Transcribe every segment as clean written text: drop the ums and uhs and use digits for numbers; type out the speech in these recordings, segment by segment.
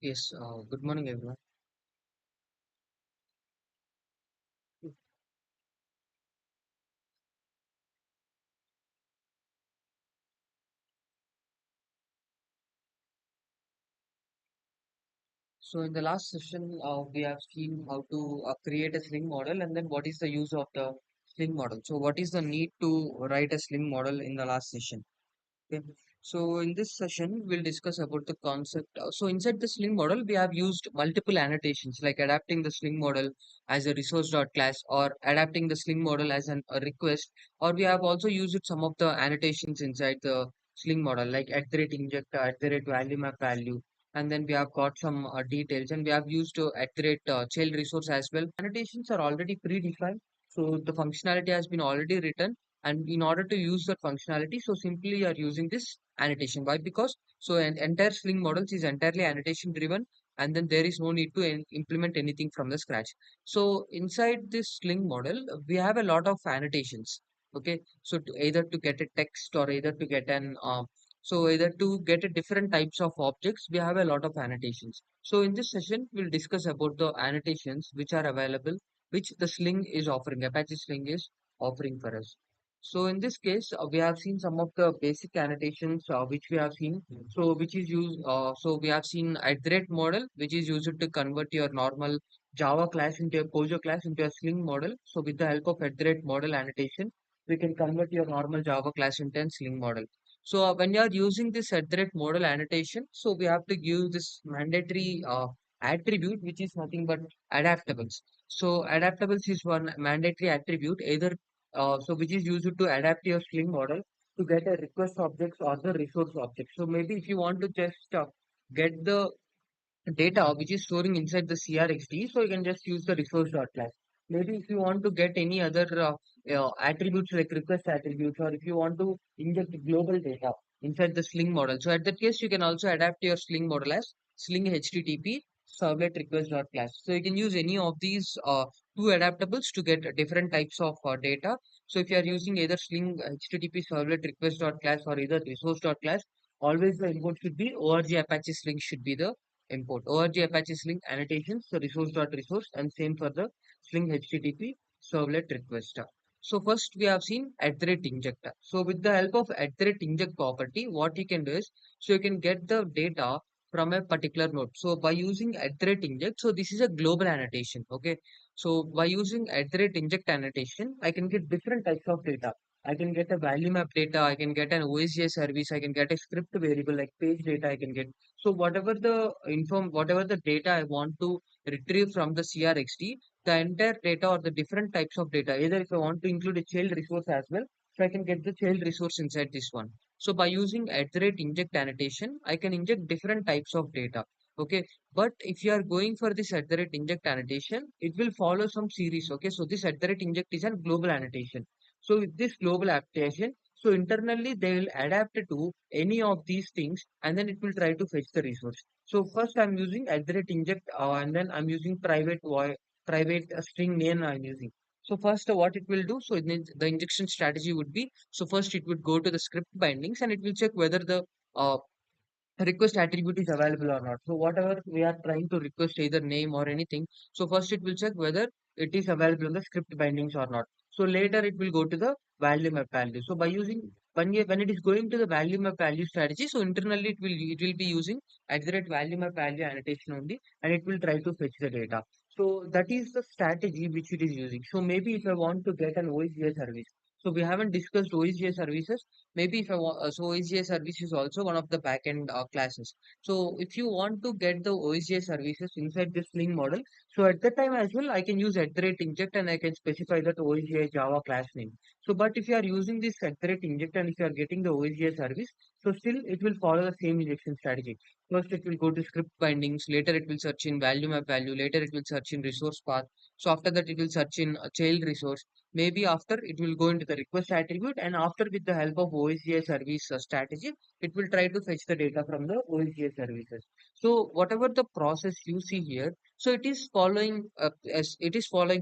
Yes, good morning, everyone. So, in the last session, we have seen how to create a Sling model and then what is the use of the Sling model. So, what is the need to write a Sling model in the last session? Okay. So, in this session, we'll discuss about the concept. So, inside the Sling model, we have used multiple annotations like adapting the Sling model as a resource dot class or adapting the Sling model as a request, or we have also used some of the annotations inside the Sling model like at the rate injector, at the rate value map value, and then we have got some details, and we have used at the rate child resource as well. Annotations are already predefined, so the functionality has been already written, and in order to use that functionality, so simply you are using this annotation. Why? Because so an entire Sling models is entirely annotation driven, and then there is no need to implement anything from the scratch. So inside this Sling model, we have a lot of annotations. Okay, so to either to get a text or either to get an So either to get a different types of objects, we have a lot of annotations. So in this session, we'll discuss about the annotations which are available, which the Sling is offering, Apache Sling is offering for us. So in this case, we have seen some of the basic annotations which we have seen. So which is used. So we have seen at the rate model, which is used to convert your normal Java class into a Pojo class into a Sling model. So with the help of at the rate model annotation, we can convert your normal Java class into a Sling model. So when you are using this at the rate model annotation, so we have to give this mandatory attribute, which is nothing but adaptables. So adaptables is one mandatory attribute, either which is used to adapt your Sling model to get a request objects or the resource objects. So maybe if you want to just get the data which is storing inside the CRXD, so you can just use the resource dot class. Maybe if you want to get any other attributes like request attributes, or if you want to inject global data inside the Sling model, so at that case you can also adapt your Sling model as Sling HTTP servlet request dot class. So you can use any of these two adaptables to get different types of data. So if you are using either Sling HTTP servlet request dot class or either resource dot class, always the input should be org Apache Sling should be the import. Org Apache Sling annotations, so resource, and same for the Sling HTTP servlet request. So first we have seen at the rate injector. So with the help of at the rate inject property, what you can do is, so you can get the data from a particular node. So by using at the rate inject, so this is a global annotation. Okay. So by using at the rate inject annotation, I can get different types of data. I can get a value map data, I can get an OSGI service, I can get a script variable like page data, I can get. So whatever the data I want to retrieve from the CRXD, the entire data or the different types of data, either if I want to include a child resource as well, so I can get the child resource inside this one. So by using at the rate inject annotation, I can inject different types of data. Okay, but if you are going for this at the rate inject annotation, it will follow some series. Okay, so this at the rate inject is a global annotation. So with this global application, so internally they will adapt it to any of these things and then it will try to fetch the resource. So first I'm using at the rate inject and then I'm using private string name I'm using. So first what it will do, so the injection strategy would be, so first it would go to the script bindings and it will check whether the uh, request attribute is available or not. So whatever we are trying to request, either name or anything, so first it will check whether it is available in the script bindings or not. So later it will go to the value map value. So by using when it is going to the value map value strategy, so internally it will be using at the rate value map value annotation only, and it will try to fetch the data. So that is the strategy which it is using. So maybe if I want to get an OSGI service, so we haven't discussed OSGI services. Maybe if I want, so OSGI service is also one of the backend classes. So if you want to get the OSGI services inside this Sling model, so at that time as well, I can use at the rate inject and I can specify that OSGI Java class name. So, but if you are using this at the rate inject and if you are getting the OSGI service, so still it will follow the same injection strategy. First, it will go to script bindings. Later, it will search in value map value. Later, it will search in resource path. So after that, it will search in child resource. Maybe after it will go into the request attribute, and after with the help of OSGI service strategy, it will try to fetch the data from the OSGI services. So whatever the process you see here, so it is following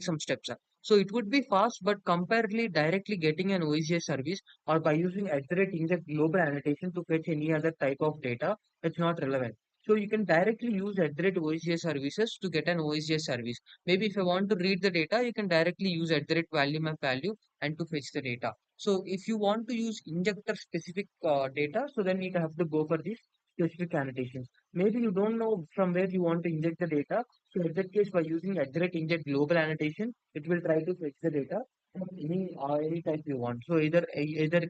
some steps. So it would be fast, but comparatively directly getting an OSGI service or by using at the rate inject global annotation to fetch any other type of data, it's not relevant. So you can directly use at the rate OSGI services to get an OSGI service. Maybe if you want to read the data, you can directly use at the rate value map value and to fetch the data. So if you want to use injector specific data, so then you have to go for these specific annotations. Maybe you don't know from where you want to inject the data. So in that case, by using at the rate inject global annotation, it will try to fetch the data from any type you want. So either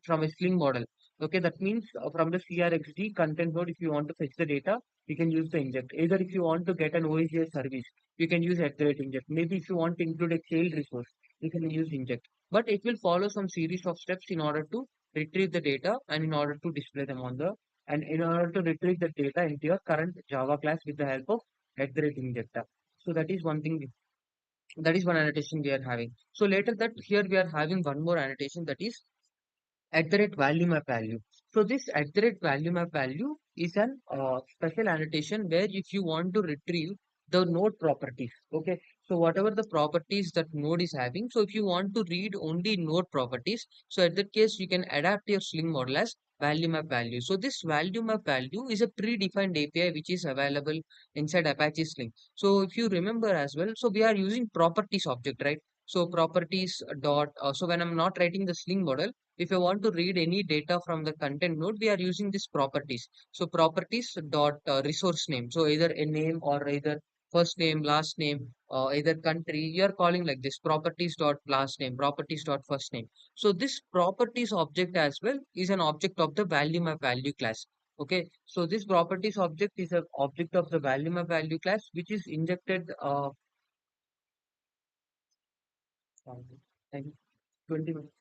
from a Sling model. Okay, that means from the CRXD content node, if you want to fetch the data, you can use the inject. Either if you want to get an OSGI service, you can use activate inject. Maybe if you want to include a child resource, you can use inject. But it will follow some series of steps in order to retrieve the data and in order to display them on the and in order to retrieve the data into your current Java class with the help of activate injector. So that is one thing. That is one annotation we are having. So later that here we are having one more annotation, that is at the rate value map value. So this at the rate value map value is an special annotation where if you want to retrieve the node properties, okay. So whatever the properties that node is having, so if you want to read only node properties, so at that case you can adapt your Sling model as value map value. So this value map value is a predefined API which is available inside Apache Sling. So if you remember as well, so we are using properties object, right? So properties dot, so when I'm not writing the Sling model, if I want to read any data from the content node, we are using this properties. So properties dot resource name. So either a name or either first name, last name, either country, you are calling like this properties dot last name, properties dot first name. So this properties object as well is an object of the value map value class. Okay, so this properties object is an object of the value map value class which is injected 20 minutes.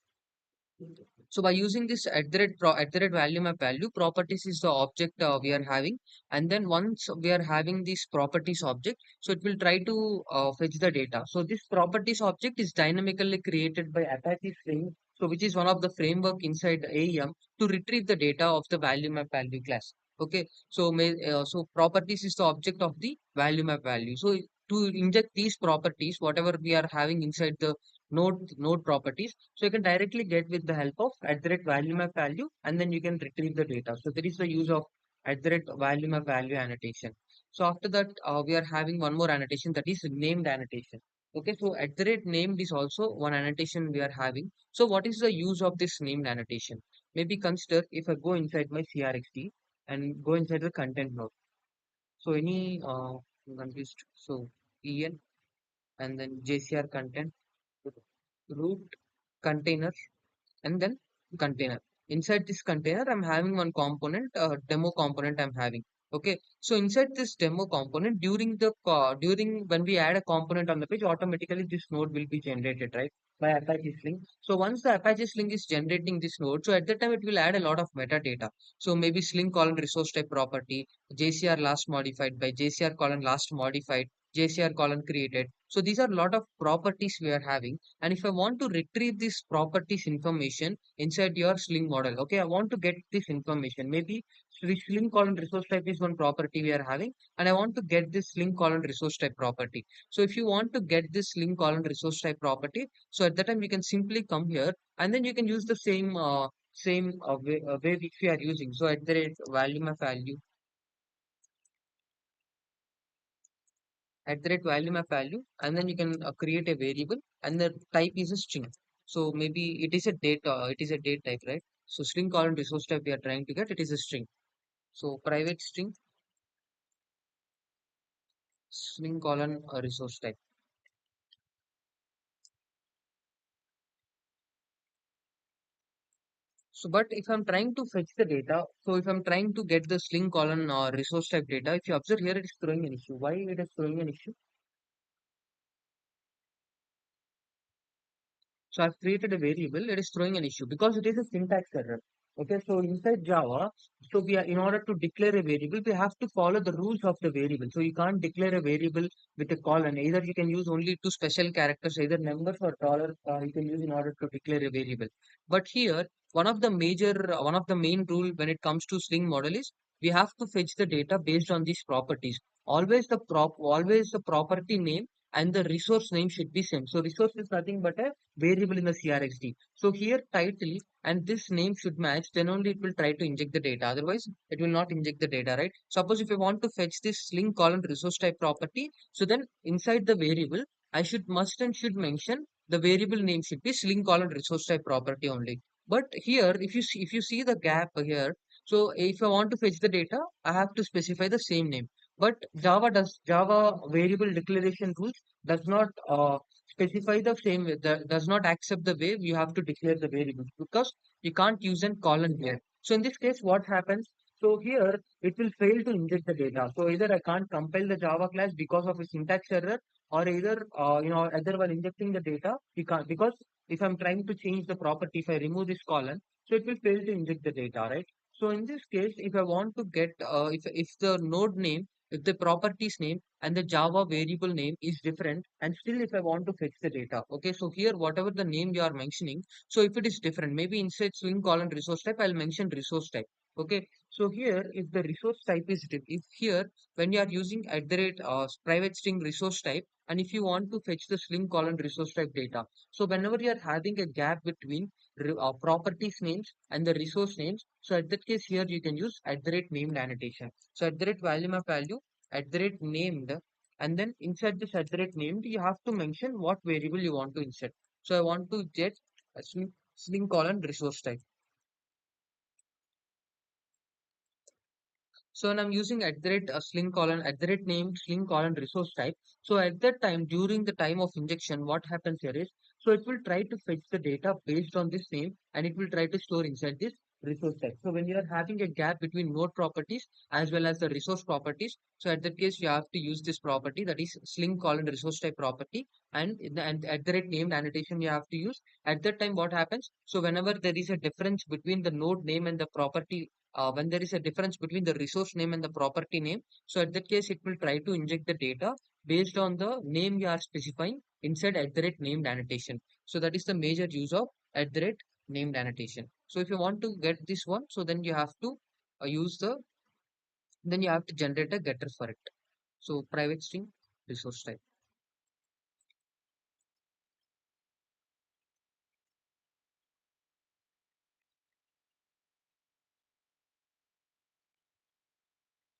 So by using this at the rate value map value, properties is the object we are having, and then once we are having this properties object, so it will try to fetch the data. So this properties object is dynamically created by Apache Sling, so which is one of the framework inside AEM to retrieve the data of the value map value class. Okay, so so properties is the object of the value map value. So to inject these properties, whatever we are having inside the node properties, so you can directly get with the help of at the rate value map value, and then you can retrieve the data. So there is the use of at the rate value map value annotation. So after that, we are having one more annotation, that is named annotation. Okay, so at the rate named is also one annotation we are having. So what is the use of this named annotation? Maybe consider if I go inside my CRXT and go inside the content node. So any I'm confused. So EN and then JCR content root container and then container. Inside this container, I'm having one component, demo component I'm having. Okay, so inside this demo component, during when we add a component on the page, automatically this node will be generated, right, by Apache Sling. So once the Apache Sling is generating this node, so at that time it will add a lot of metadata. So maybe Sling colon resource type property, JCR last modified by JCR colon last modified, JCR colon created. So these are a lot of properties we are having, and if I want to retrieve this properties information inside your Sling model, okay, I want to get this information. Maybe Sling colon resource type is one property we are having, and I want to get this Sling colon resource type property. So if you want to get this Sling colon resource type property, so at that time you can simply come here, and then you can use the same way which we are using. So at the rate value my value at the rate value map value, and then you can create a variable, and the type is a string. So maybe it is a date type, right? So string colon resource type we are trying to get, it is a string. So private string, string colon resource type. So but if I'm trying to fetch the data, so if I'm trying to get the string colon resource type data, if you observe here, it is throwing an issue. Why it is throwing an issue? So I've created a variable, it is throwing an issue because it is a syntax error. Okay, so inside Java, so we are in order to declare a variable, we have to follow the rules of the variable. So you can't declare a variable with a colon. Either you can use only two special characters, either numbers or dollar, you can use in order to declare a variable. But here, one of the main rule when it comes to Sling model is we have to fetch the data based on these properties. Always the property name and the resource name should be same. So resource is nothing but a variable in the CRXD. So here title and this name should match, then only it will try to inject the data. Otherwise, it will not inject the data, right? Suppose if I want to fetch this Sling colon resource type property, so then inside the variable, I should must and should mention the variable name should be Sling colon resource type property only. But here, if you see the gap here, so if I want to fetch the data, I have to specify the same name. But Java variable declaration rules does not specify the same way, does not accept the way you have to declare the variables because you can't use a colon here. So in this case, what happens? So here it will fail to inject the data. So either I can't compile the Java class because of a syntax error, or either either while injecting the data, you can't, because if I'm trying to change the property, if I remove this colon, so it will fail to inject the data, right? So in this case, if I want to get if the node name, if the properties name and the Java variable name is different, and still if I want to fetch the data, okay, so here whatever the name you are mentioning, so if it is different, maybe inside Swing colon resource type, I'll mention resource type. Okay, so here if the resource type is if here when you are using at the rate private string resource type, and if you want to fetch the Sling colon resource type data, so whenever you are having a gap between properties names and the resource names. So at that case here you can use at the rate named annotation. So at the rate volume of value, at the rate named, and then inside this at the rate named, you have to mention what variable you want to insert. So I want to get a Sling colon resource type. So when I'm using at the rate Sling colon at the rate name Sling colon resource type. So at that time, during the time of injection, what happens here is, so it will try to fetch the data based on this name and it will try to store inside this resource type. So when you are having a gap between node properties as well as the resource properties, so at that case you have to use this property, that is Sling colon resource type property, and and at the rate named annotation you have to use. At that time, what happens? So whenever there is a difference between the node name and the property, when there is a difference between the resource name and the property name, so at that case it will try to inject the data based on the name you are specifying inside at the rate named annotation. So that is the major use of at the rate named annotation. So if you want to get this one, so then you have to use the then you have to generate a getter for it. So private string resource type.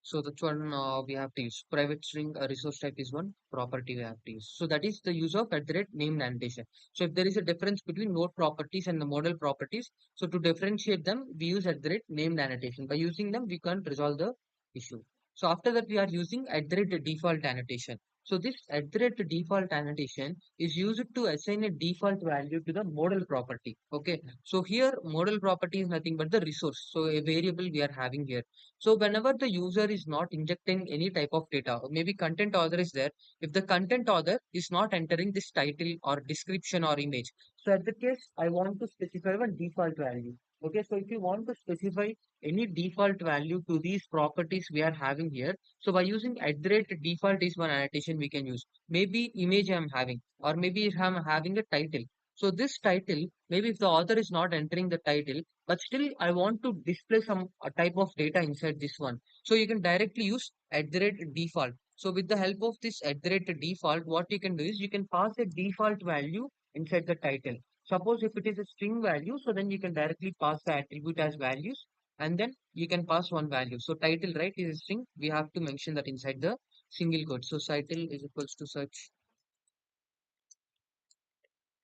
So that's one we have to use. Private string resource type is one property we have to use. So that is the use of at the rate named annotation. So if there is a difference between node properties and the model properties, so to differentiate them, we use at the rate named annotation. By using them, we can resolve the issue. So after that, we are using at the rate default annotation. So this at the rate default annotation is used to assign a default value to the model property. Okay. So here model property is nothing but the resource. So a variable we are having here. So whenever the user is not injecting any type of data, or maybe content author is there, if the content author is not entering this title or description or image, so at the case, I want to specify one default value. Okay, so if you want to specify any default value to these properties we are having here, so by using at the rate default is one annotation we can use. Maybe image I'm having, or maybe if I'm having a title. So this title, maybe if the author is not entering the title, but still I want to display some type of data inside this one. So you can directly use at the rate default. So with the help of this at the rate default, what you can do is you can pass a default value inside the title. Suppose if it is a string value, so then you can directly pass the attribute as values and then you can pass one value. So title, right, is a string. We have to mention that inside the single quote. So title is equals to search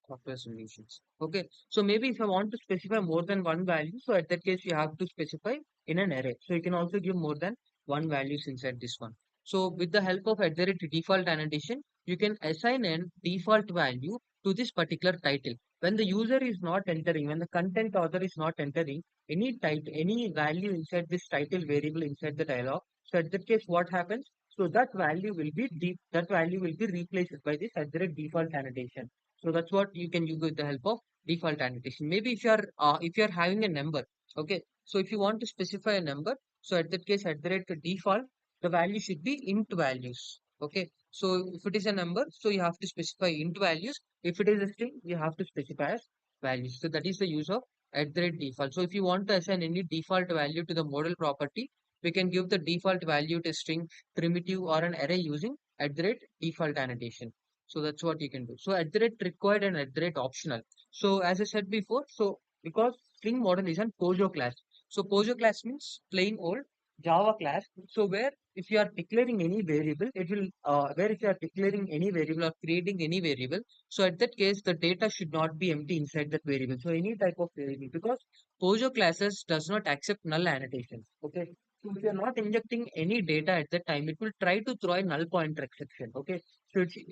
software solutions. Okay, so maybe if I want to specify more than one value, so at that case you have to specify in an array. So you can also give more than one values inside this one. So with the help of at the rate default annotation, you can assign a default value to this particular title. When the user is not entering, when the content author is not entering any title, any value inside this title variable inside the dialog, so at that case what happens? So that value will be that value will be replaced by this at the rate default annotation. So that's what you can use with the help of default annotation. Maybe if you are having a number, okay. So if you want to specify a number, so at that case at the rate default, the value should be int values. Okay. So if it is a number, so you have to specify int values. If it is a string, you have to specify as values. So that is the use of at the rate default. So if you want to assign any default value to the model property, we can give the default value to string, primitive, or an array using at the rate default annotation. So that's what you can do. So at the rate required and at the rate optional. So as I said before, so because string model is an POJO class. So POJO class means plain old Java class. So where if you are declaring any variable, it will where if you are declaring any variable or creating any variable, so at that case the data should not be empty inside that variable. So any type of variable, because POJO classes does not accept null annotations. Okay. So if you are not injecting any data at that time, it will try to throw a null pointer exception. Okay.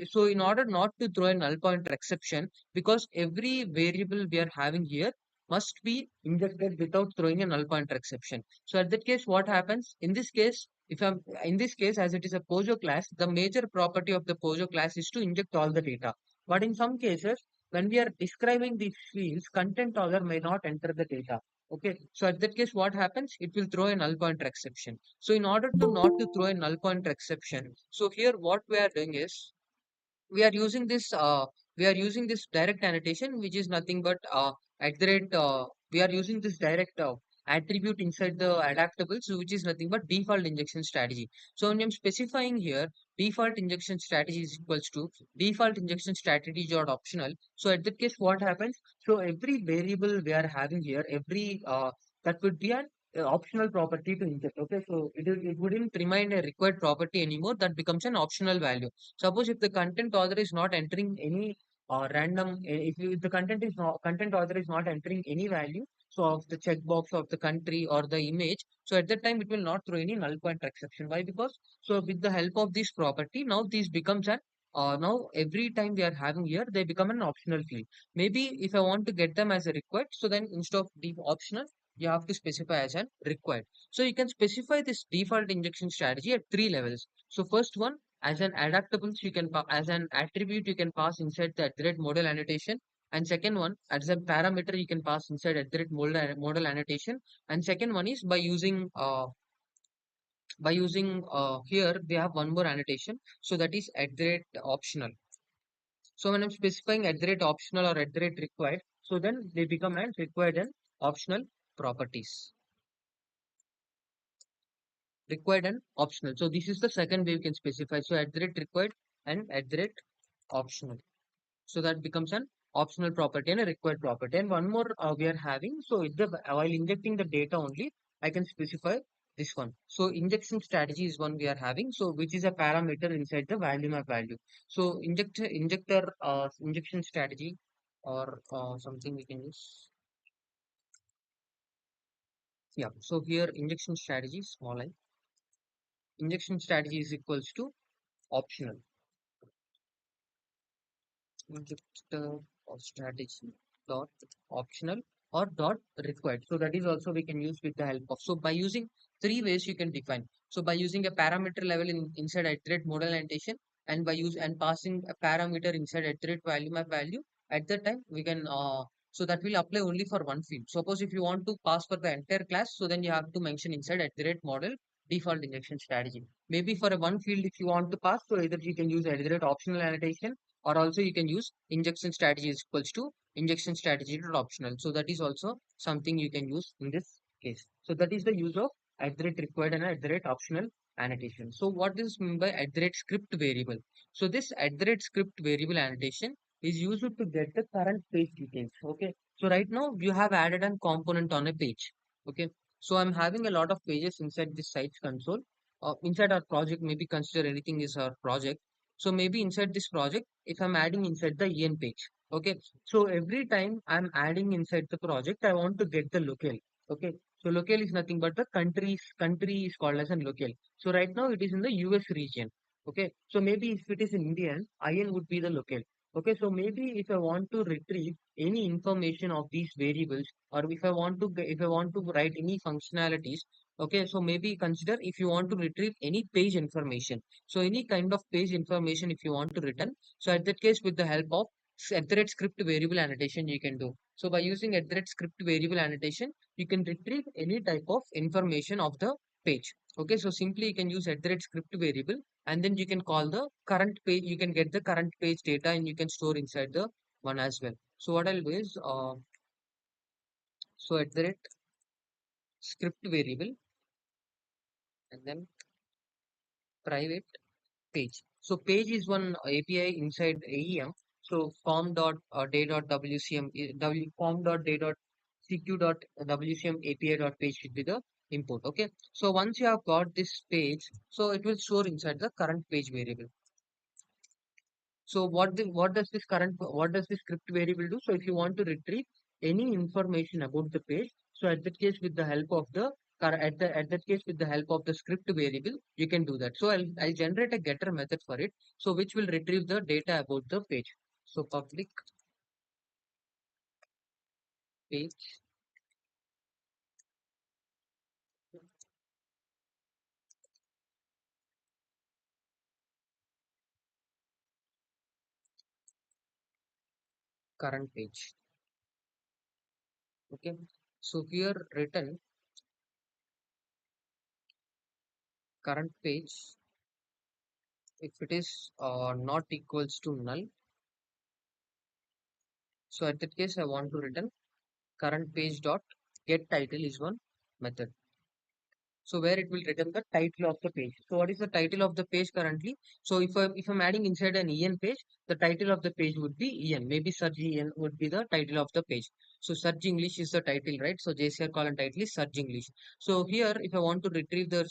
So in order not to throw a null pointer exception, because every variable we are having here must be injected without throwing a null pointer exception. So at that case, what happens? In this case, if I'm in this case, as it is a POJO class, the major property of the POJO class is to inject all the data. But in some cases, when we are describing these fields, content author may not enter the data. Okay, so at that case, what happens? It will throw a null pointer exception. So in order to not to throw a null pointer exception, so here what we are doing is we are using this direct annotation, which is nothing but at the rate we are using this direct attribute inside the adaptables, which is nothing but default injection strategy. So when I'm specifying here default injection strategy is equals to default injection strategy dot optional. So at that case, what happens? So every variable we are having here, every that would be an optional property to inject. Okay, so it wouldn't remain a required property anymore. That becomes an optional value. Suppose if the content author is not entering any if the content author is not entering any value, so of the checkbox of the country or the image, so at that time it will not throw any null pointer exception. Why? Because so with the help of this property, now this becomes an now every time we are having here, they become an optional field. Maybe if I want to get them as a required, so then instead of the optional, you have to specify as an required. So you can specify this default injection strategy at three levels. So first one, as an adaptable, so you can as an attribute you can pass inside the model annotation. And second one, as a parameter you can pass inside model annotation. And second one is by using here we have one more annotation, so that is at the rate optional. So when I'm specifying at the rate optional or at the rate required, so then they become as required and optional properties. Required and optional. So this is the second way you can specify. So at the rate required and at the rate optional. So that becomes an optional property and a required property. And one more we are having. So while injecting the data only, I can specify this one. So injection strategy is one we are having. So which is a parameter inside the value map value. So injector injection strategy or something we can use. Yeah. So here injection strategy small I. Injection strategy is equals to optional. Injector or strategy dot optional or dot required. So that is also we can use with the help of. So by using three ways you can define. So by using a parameter level inside iterate model annotation, and by use and passing a parameter inside iterate value map value, at that time we can so that will apply only for one field. Suppose if you want to pass for the entire class, so then you have to mention inside iterate model default injection strategy. Maybe for a one field if you want to pass, so either you can use iterate optional annotation, or also you can use injection strategy is equals to injection strategy dot optional. So that is also something you can use in this case. So that is the use of at the rate required and at the rate optional annotation. So what is mean by at the rate script variable? So this at the rate script variable annotation is used to get the current page details. Okay. So right now you have added a component on a page. Okay. So I'm having a lot of pages inside this sites console. Inside our project, maybe consider anything is our project. So maybe inside this project, if I'm adding inside the EN page, okay. So every time I'm adding inside the project, I want to get the locale. Okay. So locale is nothing but the country is called as a locale. So right now it is in the US region. Okay. So maybe if it is in Indian, IN would be the locale. Okay. So maybe if I want to retrieve any information of these variables, or if I want to write any functionalities, okay. So maybe consider if you want to retrieve any page information, so any kind of page information if you want to return. So at that case, with the help of at the rate script variable annotation, you can do. So by using at the rate script variable annotation, you can retrieve any type of information of the page. Okay, so simply you can use at the rate script variable, and then you can call the current page. You can get the current page data, and you can store inside the one as well. So what I'll do is so at the rate script variable and then private page. So page is one API inside AEM. So form dot day dot cq dot WCM API dot page should be the import. Okay. So once you have got this page, so it will store inside the current page variable. So what does this script variable do? So if you want to retrieve any information about the page, so at that case with the help of the at that case with the help of the script variable, you can do that. So I'll generate a getter method for it, so which will retrieve the data about the page. So public page current page. Okay. So here written current page, if it is not equals to null, so at that case I want to return current page dot get title is one method. So where it will return the title of the page. So what is the title of the page currently? So if I'm adding inside an EN page, the title of the page would be EN. Maybe search EN would be the title of the page. So search English is the title, right? So JCR colon title is search English. So here, if I want to retrieve the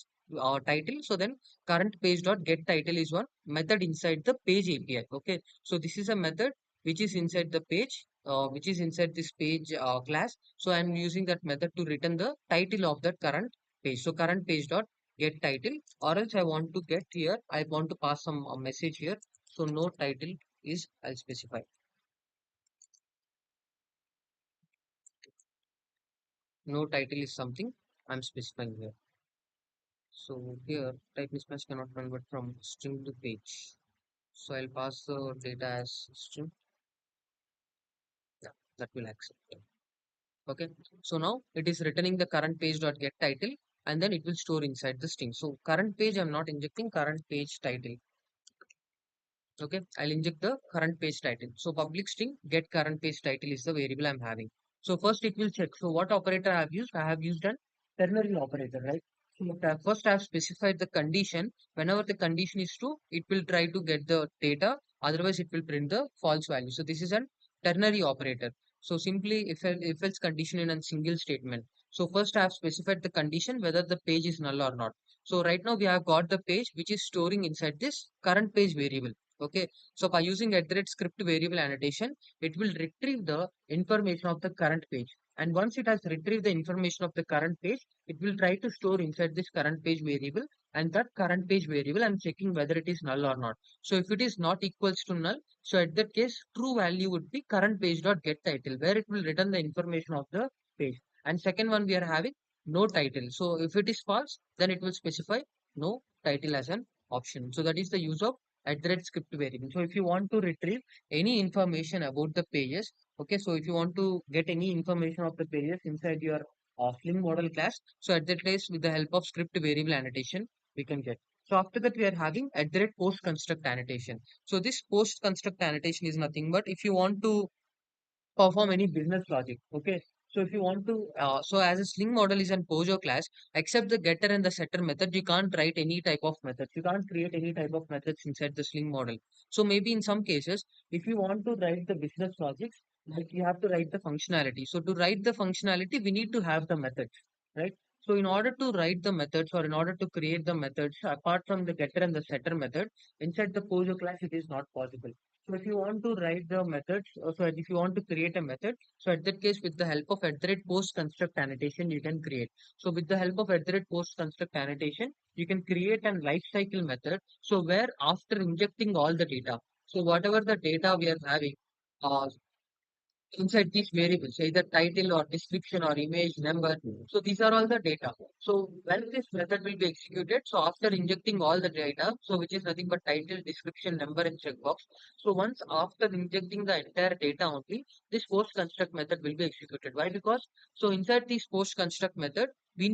title, so then current page dot get title is one method inside the page API. Okay, so this is a method which is inside the page, which is inside this page class. So I'm using that method to return the title of that current page. So current page dot get title, or else I want to get here, I want to pass some message here. So no title is, I'll specify no title is something I'm specifying here. So here type mismatch cannot convert from string to page. So I'll pass the data as string. Yeah, that will accept. Okay. So now it is returning the current page dot get title, and then it will store inside the string. So current page, I'm not injecting current page title. Okay, I'll inject the current page title. So public string get current page title is the variable I'm having. So first it will check. So what operator I have used? I have used an ternary operator, right? So first I have specified the condition. Whenever the condition is true, it will try to get the data. Otherwise, it will print the false value. So this is an ternary operator. So simply if else condition in a single statement. So first I have specified the condition whether the page is null or not. So right now we have got the page which is storing inside this current page variable. Okay, so by using @script variable annotation, it will retrieve the information of the current page. And once it has retrieved the information of the current page, it will try to store inside this current page variable. And that current page variable, I'm checking whether it is null or not. So if it is not equals to null, so at that case, true value would be current page dot get title, where it will return the information of the page. And second one, we are having no title. So if it is false, then it will specify no title as an option. So that is the use of @script variable. So if you want to retrieve any information about the pages, okay, so if you want to get any information of the pages inside your Sling model class, so at that place with the help of script variable annotation, we can get. So after that, we are having @post construct annotation. So this post construct annotation is nothing but if you want to perform any business logic. Okay. So if you want to, so as a Sling model is an POJO class, except the getter and the setter method, you can't write any type of methods. You can't create any type of methods inside the Sling model. So maybe in some cases, if you want to write the business logics, like you have to write the functionality. So to write the functionality, we need to have the methods, right? So in order to write the methods or in order to create the methods, apart from the getter and the setter method, inside the POJO class, it is not possible. So if you want to write the methods, so if you want to create a method, so at that case, with the help of @post construct annotation, you can create. So with the help of @post construct annotation, you can create an lifecycle method. So where after injecting all the data, so whatever the data we are having, uh, inside these variables, either title or description or image number. So these are all the data. So when this method will be executed, so after injecting all the data, so which is nothing but title, description, number, and checkbox. So once after injecting the entire data only, this post construct method will be executed. Why? Because so inside this post construct method, we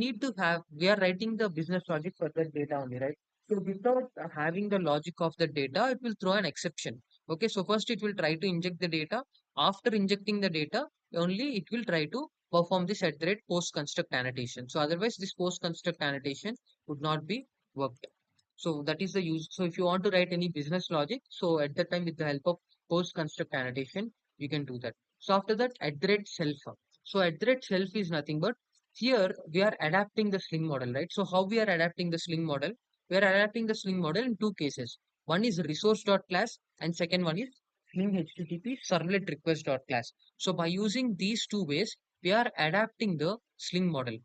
are writing the business logic for that data only, right? So without having the logic of the data, it will throw an exception. Okay, so first it will try to inject the data. After injecting the data, only it will try to perform this @post construct annotation. So otherwise, this post construct annotation would not be worked. So that is the use. So if you want to write any business logic, so at that time with the help of post construct annotation, you can do that. So after that, @self. So @self is nothing but here we are adapting the Sling model, right? So how we are adapting the Sling model? We are adapting the Sling model in two cases. One is resource.class and second one is Sling HTTP servlet request.class. So by using these two ways, we are adapting the Sling model.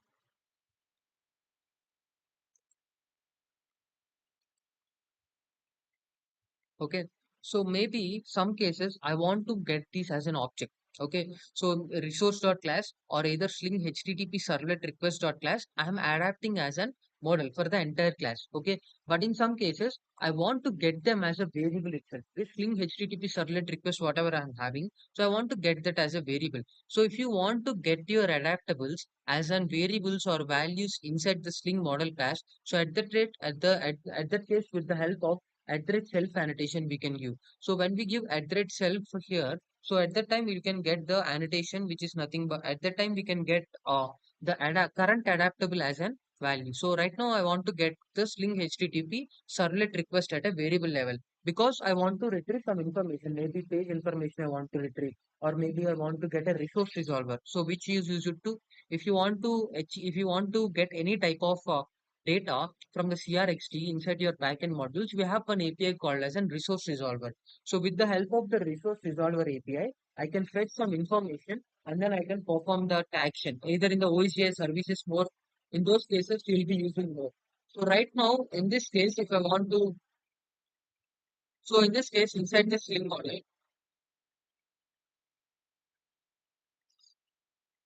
Okay, so maybe some cases I want to get this as an object. Okay, so resource.class or either Sling HTTP servlet request.class, I am adapting as an model for the entire class. Okay, but in some cases I want to get them as a variable itself. This Sling HTTP servlet request, whatever I am having, so I want to get that as a variable. So if you want to get your adaptables as an variables or values inside the Sling model class, so at that rate, at that case, with the help of @self annotation we can give. So when we give @self here, so at that time you can get the annotation which is nothing but at that time we can get the current adaptable as an value. So right now I want to get the Sling HTTP servlet request at a variable level because I want to retrieve some information, maybe page information I want to retrieve, or maybe I want to get a resource resolver. So which is used to, if you want to get any type of data from the CRXT inside your backend modules, we have an API called as a resource resolver. So with the help of the resource resolver API, I can fetch some information and then I can perform that action either in the OSGI services more. In those cases, you'll be using more. So right now, in this case, if I want to, so in this case, inside the Sling model,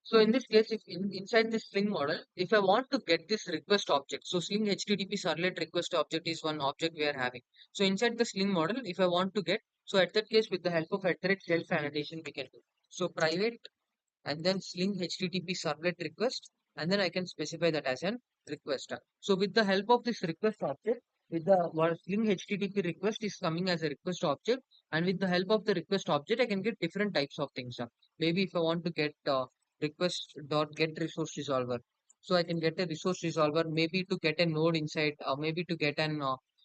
so in this case, if inside this Sling model, if I want to get this request object, so Sling HTTP servlet request object is one object we are having. So inside the Sling model, if I want to get, so at that case, with the help of iterate self annotation, we can do. So private and then Sling HTTP servlet request, and then I can specify that as an request. So with the help of this request object, with the Sling HTTP request is coming as a request object, and with the help of the request object, I can get different types of things. Maybe if I want to get request dot get resource resolver, so I can get a resource resolver, maybe to get a node inside, maybe to get an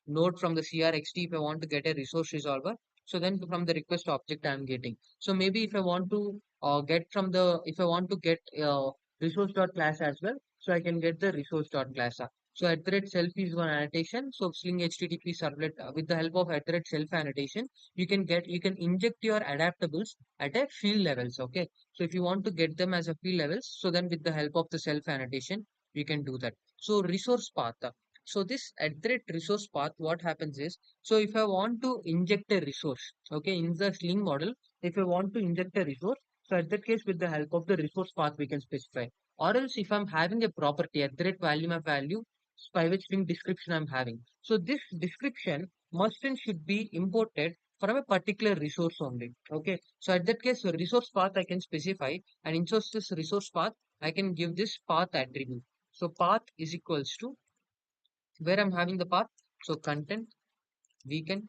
node from the CRXT if I want to get a resource resolver. So then from the request object I am getting. So maybe if I want to get from the if I want to get resource dot class as well, so I can get the resource dot class. So iterate self is one annotation. So Sling HTTP servlet with the help of iterate self annotation, you can inject your adaptables at a field levels. Okay, so if you want to get them as a field levels, so then with the help of the self annotation, we can do that. So resource path. So this iterate resource path, what happens is, so if I want to inject a resource, okay, in the Sling model, if I want to inject a resource, so at that case, with the help of the resource path, we can specify. Or else, if I'm having a property at the rate value map value, private string description I'm having. So this description must and should be imported from a particular resource only. Okay. So at that case, the resource path I can specify, and inside this resource path, I can give this path attribute. So path is equals to where I'm having the path. So content, weekend,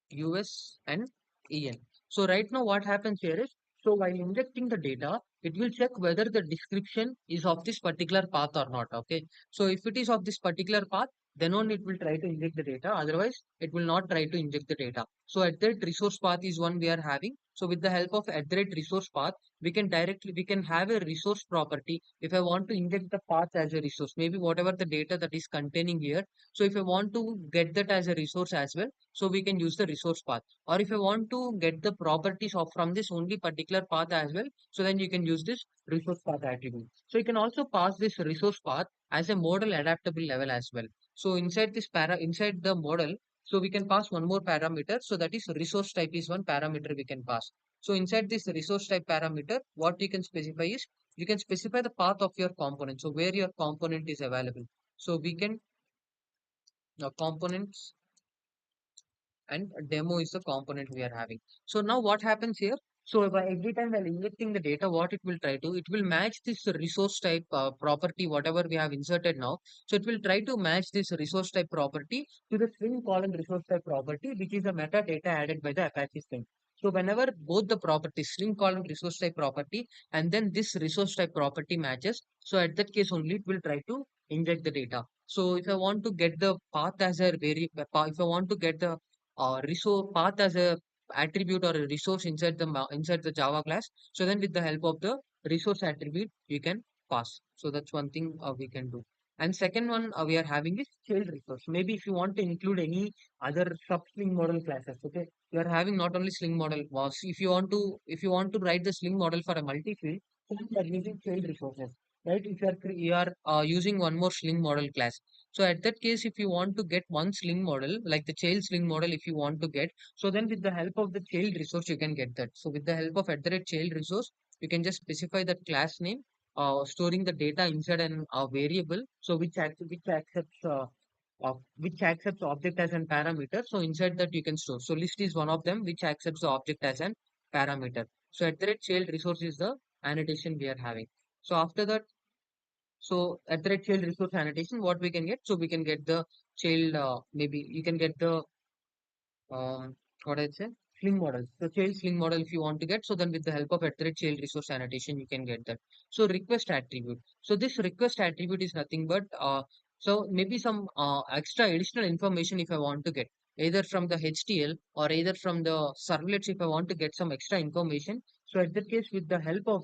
US and EN. So right now what happens here is, so while injecting the data, it will check whether the description is of this particular path or not. Okay. So if it is of this particular path, then only it will try to inject the data. Otherwise, it will not try to inject the data. So at that resource path is one we are having. So with the help of at that resource path, we can have a resource property. If I want to inject the path as a resource, maybe whatever the data that is containing here. So if I want to get that as a resource as well, so we can use the resource path. Or if I want to get the properties of from this only particular path as well, so then you can use this resource path attribute. So you can also pass this resource path as a model adaptable level as well. So inside the model, so we can pass one more parameter. So that is resource type is one parameter we can pass. So inside this resource type parameter, what you can specify is you can specify the path of your component. So where your component is available. So we can components and demo is the component we are having. So now what happens here? So by every time while injecting the data, what it will try to, it will match this resource type property, whatever we have inserted now. So it will try to match this resource type property to the string column resource type property, which is a metadata added by the Apache String. So whenever both the properties, string column resource type property, and then this resource type property matches, so at that case only it will try to inject the data. So if I want to get the path as a variable, if I want to get the resource path as a attribute or a resource inside the inside the Java class. So then with the help of the resource attribute, you can pass. So that's one thing we can do. And second one we are having is child resource. Maybe if you want to include any other sub Sling model classes, okay, you are having not only Sling model. If you want to write the Sling model for a multi-field, so you are using child resources, right? If you are using one more Sling model class, so at that case, if you want to get one Sling model, like the child Sling model, if you want to get, so then with the help of the child resource, you can get that. So with the help of at the rate child resource, you can just specify that class name, storing the data inside an variable. So which accepts object as an parameter. So inside that you can store. So list is one of them which accepts the object as an parameter. So at the rate child resource is the annotation we are having. So after that, so at the rate child resource annotation, what we can get? So we can get the child, maybe you can get the, what I say? Sling model. The child Sling model, if you want to get, so then with the help of child resource annotation, you can get that. So request attribute. So this request attribute is nothing but so maybe some extra additional information if I want to get either from the HTL or either from the servlets if I want to get some extra information. So at that case, with the help of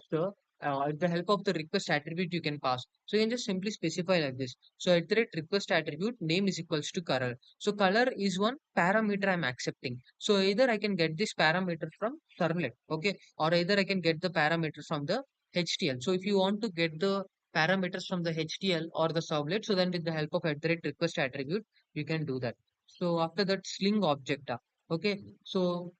the request attribute, you can pass. So you can just simply specify like this. So at the rate request attribute name is equals to color. So color is one parameter I'm accepting. So either I can get this parameter from servlet, okay, or either I can get the parameter from the HTL. So if you want to get the parameters from the HTL or the servlet, so then with the help of at the rate request attribute, you can do that. So after that, Sling object. Okay, so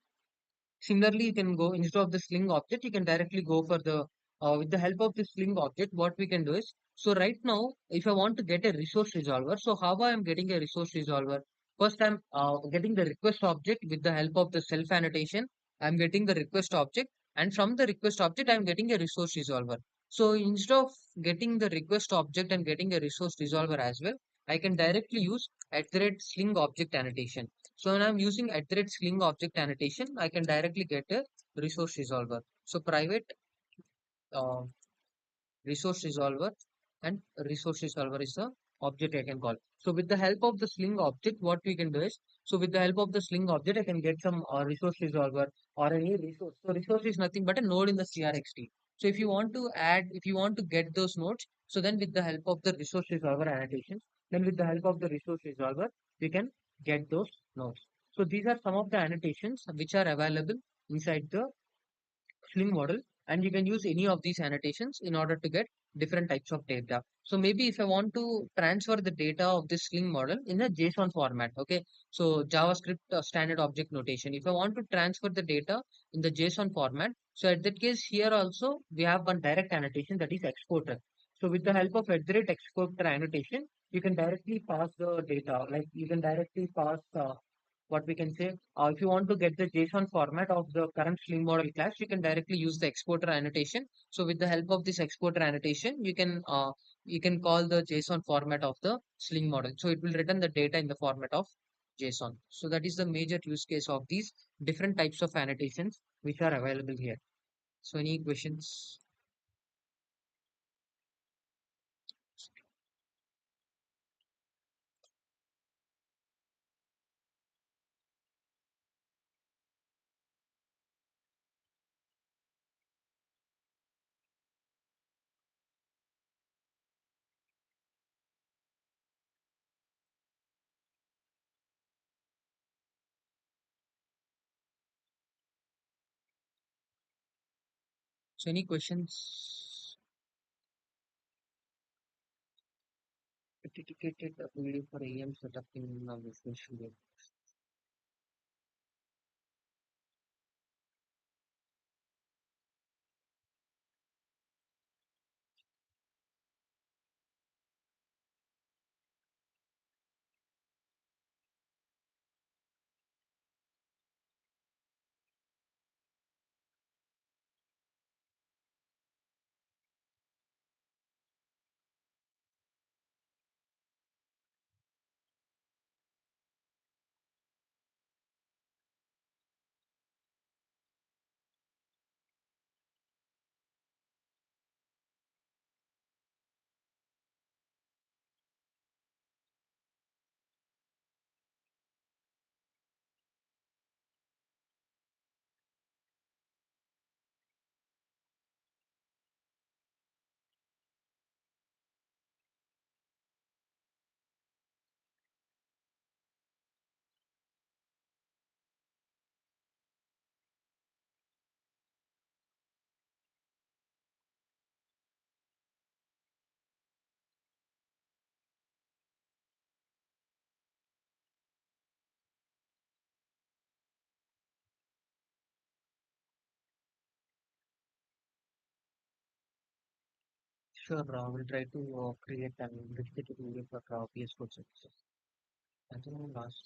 similarly, you can go instead of the Sling object, you can directly go for the with the help of the Sling object. What we can do is so right now, if I want to get a resource resolver, so how I am getting a resource resolver? First, I'm getting the request object with the help of the self annotation. I'm getting the request object, and from the request object, I'm getting a resource resolver. So instead of getting the request object and getting a resource resolver as well, I can directly use at the rate Sling object annotation. So when I'm using at the rate Sling object annotation, I can directly get a resource resolver. So private uh, resource resolver and resource resolver is the object I can call. So with the help of the Sling object, what we can do is, so with the help of the Sling object, I can get some resource resolver or any resource. So resource is nothing but a node in the CRXT. So if you want to get those nodes, so then with the help of the resource resolver annotations, then with the help of the resource resolver, we can get those nodes. So these are some of the annotations which are available inside the Sling model, and you can use any of these annotations in order to get different types of data. So maybe if I want to transfer the data of this Sling model in a JSON format, okay, so JavaScript standard object notation, if I want to transfer the data in the JSON format, so at that case here also we have one direct annotation, that is exporter. So with the help of exporter annotation, you can directly pass the data, like you can directly pass what we can say. If you want to get the JSON format of the current Sling model class, you can directly use the exporter annotation. So with the help of this exporter annotation, you can call the JSON format of the Sling model. So it will return the data in the format of JSON. So that is the major use case of these different types of annotations which are available here. So any questions? So any questions? Dedicated video for AEM setup in Visual Studio. Sure, we'll try to create an dedicated video for PS Code services. I think last.